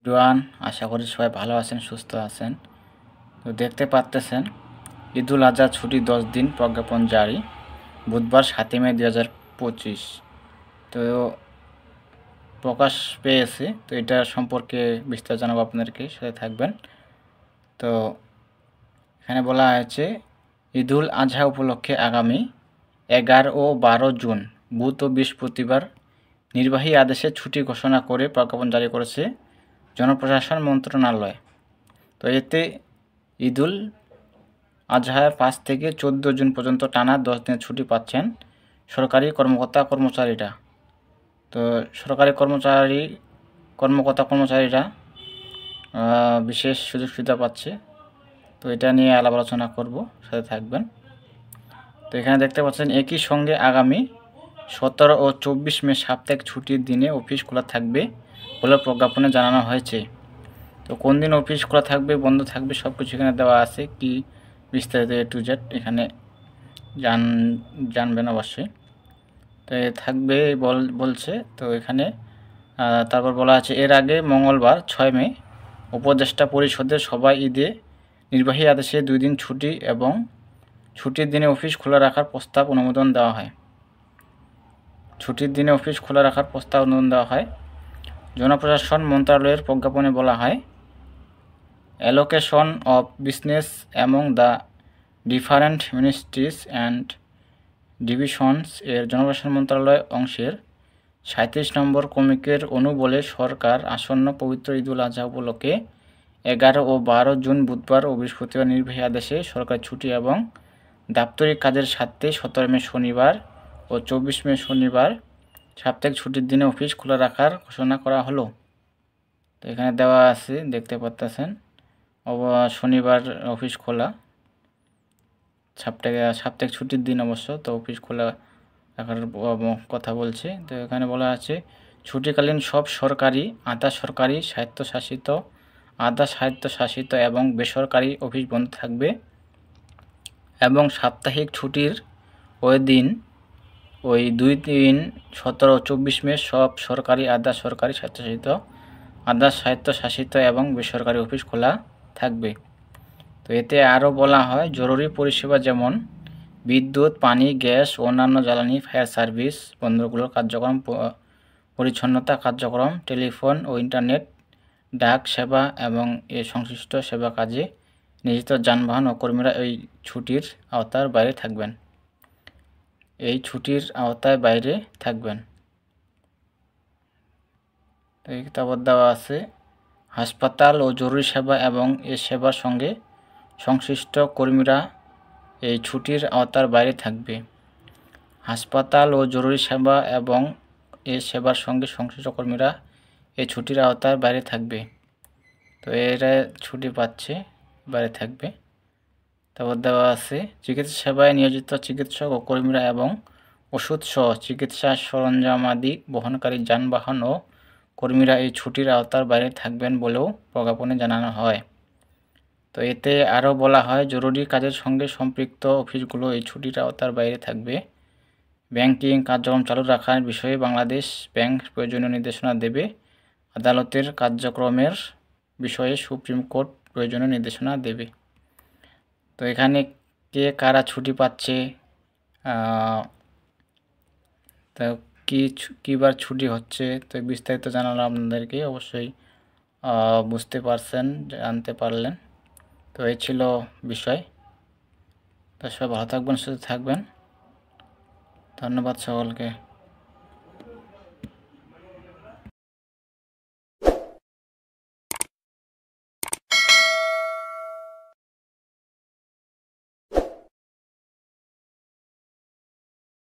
Everyone, আশা করি সবাই ভালো আছেন, সুস্থ আছেন। তো দেখতে পাচ্তেছেন ঈদুল আজহা ছুটি 10 দিন প্রজ্ঞাপন জারি, বুধবার 7 মে 2025। তো প্রকাশ পেয়েছে, তো এটা সম্পর্কে বিস্তারিত জানাবো আপনাদেরকে, সাথে থাকবেন। তো এখানে বলা হয়েছে ঈদুল আজহা উপলক্ষে আগামী 11 ও 12 জুন বুধ ও বৃহস্পতিবার নির্বাহী আদেশে ছুটি ঘোষণা করে প্রজ্ঞাপন জারি করেছে জনপ্রশাসন মন্ত্রণালয়। তো এতে ঈদুল আজহায় 5 থেকে 14 জুন পর্যন্ত টানা 10 দিনের ছুটি পাচ্ছেন সরকারি কর্মকর্তারা। তো সরকারি কর্মকর্তারা বিশেষ সুযোগ সুবিধা পাচ্ছে। তো এটা নিয়ে আলাপ আলোচনা করব, সাথে থাকবেন। তো এখানে দেখতে পাচ্ছেন একই সঙ্গে আগামী 17 ও 24 মে সাপ্তাহিক ছুটির দিনে অফিস খোলা থাকবে বলে প্রজ্ঞাপনে জানানো হয়েছে। তো কোন দিন অফিস খোলা থাকবে, বন্ধ থাকবে, সব কিছু এখানে দেওয়া আছে, কি বিস্তারিত A to Z এখানে জানবেন অবশ্যই। তো থাকবে বলছে। তো এখানে তারপর বলা আছে এর আগে মঙ্গলবার 6 মে উপদেষ্টা পরিষদের সভায় ঈদে নির্বাহী আদেশে 2 দিন ছুটি এবং ছুটির দিনে অফিস খোলা রাখার প্রস্তাব অনুমোদন দেওয়া হয়। জনপ্রশাসন মন্ত্রণালয়ের প্রজ্ঞাপনে বলা হয়, allocation of business among the different ministries and divisions এর জনপ্রশাসন মন্ত্রণালয় অংশের 37 নম্বর কমিকের অনুবলে সরকার আসন্ন পবিত্র ঈদুল আজহা উপলক্ষে 11 ও 12 জুন বুধবার ও বৃহস্পতিবার নির্বাহী আদেশে সরকারি ছুটি এবং দাপ্তরিক কাজের সাথে 17 মে শনিবার ও 24 মে শনিবার সাপ্তাহিক ছুটির দিনে অফিস খোলা রাখার ঘোষণা করা হলো। তো এখানে দেওয়া আছে, দেখতে পাচ্ছেন, শনিবার অফিস খোলা, সাপ্তাহিক ছুটির দিন অবশ্য, তো অফিস খোলা রাখার কথা বলছে। তো এখানে বলা আছে ছুটিকালীন সব সরকারি, আধা স্বায়ত্তশাসিত এবং বেসরকারি অফিস বন্ধ থাকবে এবং সাপ্তাহিক ছুটির ওই 2 দিন 17 ও 24 মে সব সরকারি, আধা স্বায়ত্তশাসিত এবং বেসরকারি অফিস খোলা থাকবে। তো এতে আরও বলা হয় জরুরি পরিষেবা যেমন বিদ্যুৎ, পানি, গ্যাস, অন্যান্য জ্বালানি, ফায়ার সার্ভিস, বন্দরগুলোর কার্যক্রম, পরিচ্ছন্নতা কার্যক্রম, টেলিফোন ও ইন্টারনেট, ডাক সেবা এবং এ সংশ্লিষ্ট সেবা কাজে নিয়োজিত যানবাহন ও কর্মীরা এই ছুটির আওতার বাইরে থাকবেন। তো এই তারপর দেওয়া আছে হাসপাতাল ও জরুরি সেবা এবং এ সেবার সঙ্গে সংশ্লিষ্ট কর্মীরা এই ছুটির আওতার বাইরে থাকবে। হাসপাতাল ও জরুরি সেবা এবং এ সেবার সঙ্গে সংশ্লিষ্ট কর্মীরা এই ছুটির আওতার বাইরে থাকবে। তো এরা ছুটি পাচ্ছে, বাইরে থাকবে। তারপর দেওয়া আছে চিকিৎসা সেবায় নিয়োজিত চিকিৎসক ও কর্মীরা এবং ওষুধসহ চিকিৎসা সরঞ্জামাদি বহনকারী যানবাহন ও কর্মীরা এই ছুটির আওতার বাইরে থাকবেন বলেও প্রজ্ঞাপনে জানানো হয়। তো এতে আরও বলা হয় জরুরি কাজের সঙ্গে সম্পৃক্ত অফিসগুলো এই ছুটির আওতার বাইরে থাকবে। ব্যাংকিং কার্যক্রম চালু রাখার বিষয়ে বাংলাদেশ ব্যাংক প্রয়োজনীয় নির্দেশনা দেবে। আদালতের কার্যক্রমের বিষয়ে সুপ্রিম কোর্ট প্রয়োজনীয় নির্দেশনা দেবে। তো এখানে কে কারা ছুটি পাচ্ছে, তো কীবার ছুটি হচ্ছে, তো বিস্তারিত জানালাম আপনাদেরকে, অবশ্যই বুঝতে পারছেন, জানতে পারলেন। তো এই ছিল বিষয়। তো সবাই ভালো থাকবেন, সুস্থ থাকবেন। ধন্যবাদ সকলকে।